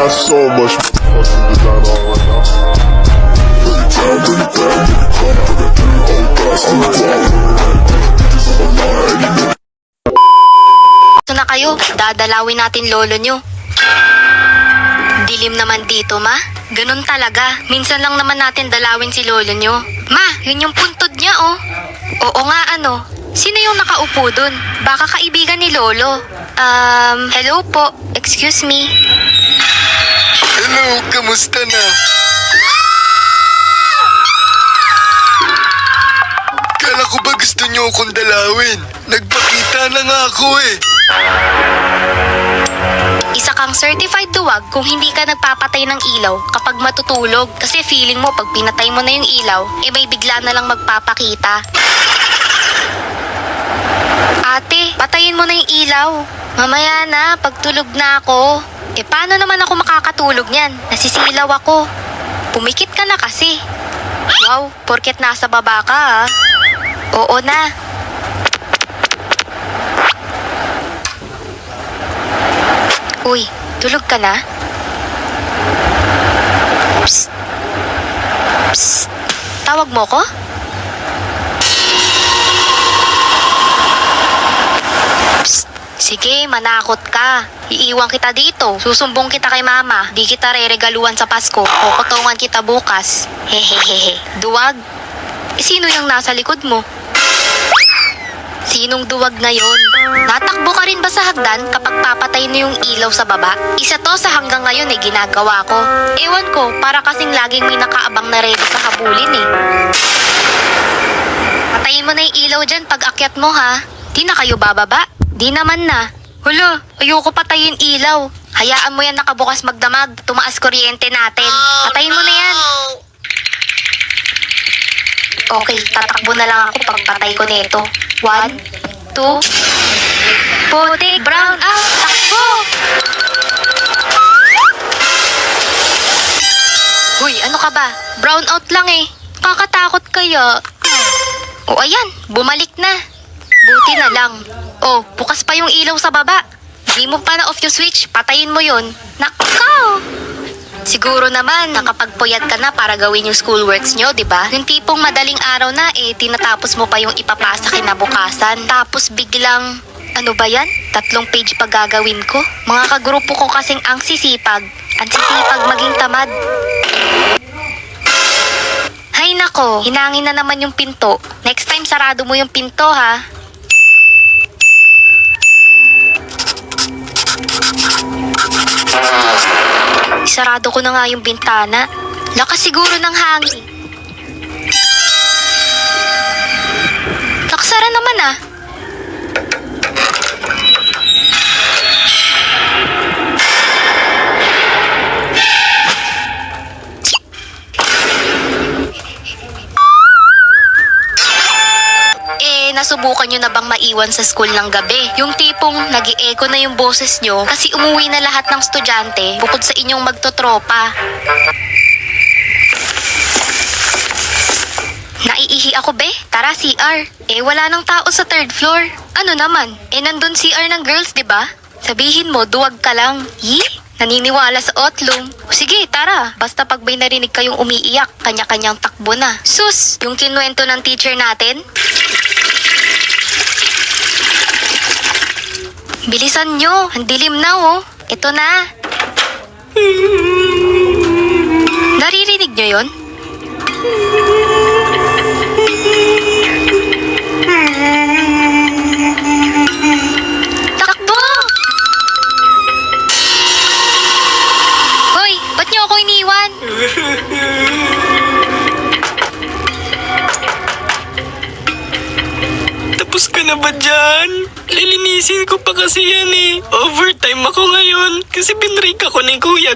got so much fucking design on right now. Ito na kayo, dadalawin natin lolo nyo. Dilim naman dito, ma. Ganun talaga. Minsan lang naman natin dalawin si lolo nyo. Ma, yun yung puntod niya, oh. Oo nga, ano. Sino yung nakaupo dun? Baka kaibigan ni lolo. Hello po. Excuse me. Hello, kamusta na? Kala ko ba gusto niyo akong dalawin? Nagpakita na nga ako eh. Isa kang certified duwag kung hindi ka nagpapatay ng ilaw kapag matutulog. Kasi feeling mo pag pinatay mo na yung ilaw, may bigla na lang magpapakita. Ate, patayin mo na yung ilaw. Mamaya na, pagtulog na ako. Paano naman ako makakatulog niyan? Nasisilaw ako. Pumikit ka na kasi. Wow, porket nasa baba ka ah. Oo na. Uy, tulog ka na? Psst. Psst. Tawag mo ko? Psst. Sige, manakot ka. Iiwan kita dito. Susumbong kita kay mama. Di kita reregaluhan sa Pasko. Kukutungan kita bukas. Hehehehe. Duwag? Sino yung nasa likod mo? Sinong duwag ngayon? Natakbo ka rin ba sa hagdan kapag papatay na yung ilaw sa baba? Isa to sa hanggang ngayon ginagawa ko. Ewan ko, para kasing laging may nakaabang na ready sa habulin eh. Patayin mo na yung ilaw dyan pag akyat mo ha. Di na kayo bababa? Di naman na. Hala, ayoko patayin ilaw. Hayaan mo yan nakabukas magdamag. Tumaas kuryente natin. Patayin mo na yan. Okay, tatakbo na lang ako pag patay ko nito. 1, 2, putik, brown out, takbo! Uy, ano ka ba? Brown out lang eh. Kakatakot kaya. O ayan, bumalik na. Buti na lang. Oh, bukas pa yung ilaw sa baba. Di mo pa na off yung switch, patayin mo yun. Nakaw! Siguro naman, nakapagpuyat ka na para gawin yung schoolworks nyo, di ba? Yung tipong madaling araw na, tinatapos mo pa yung ipapasa kinabukasan. Tapos biglang, ano ba yan? 3 page pa gagawin ko? Mga kagrupo ko kasing ang sisipag. Ang sisipag maging tamad. Hay nako, hinangin na naman yung pinto. Next time, sarado mo yung pinto, ha? Sarado ko na nga yung bintana. Lakas siguro ng hangin. Nakasara naman ah. Nasubukan nyo na bang maiwan sa school ng gabi? Yung tipong nag-i-echo na yung boses nyo kasi umuwi na lahat ng estudyante bukod sa inyong magtotropa. Naiihi ako be? Tara CR. Wala nang tao sa 3rd floor. Ano naman? Nandun CR ng girls, 'di ba? Sabihin mo, duwag ka lang. Naniniwala sa otlong. Sige, tara. Basta pag may narinig kayong umiiyak, kanya-kanyang takbo na. Sus, yung kinuwento ng teacher natin. Bilisan nyo, ang dilim na oh. Ito na. Naririnig nyo yon? Takbo! Hoy, ba't nyo ako iniwan? Tapos ka na ba dyan? Lilinisin ko pa kasi yan eh. Overtime ako ngayon kasi binrake ako ni Kuya.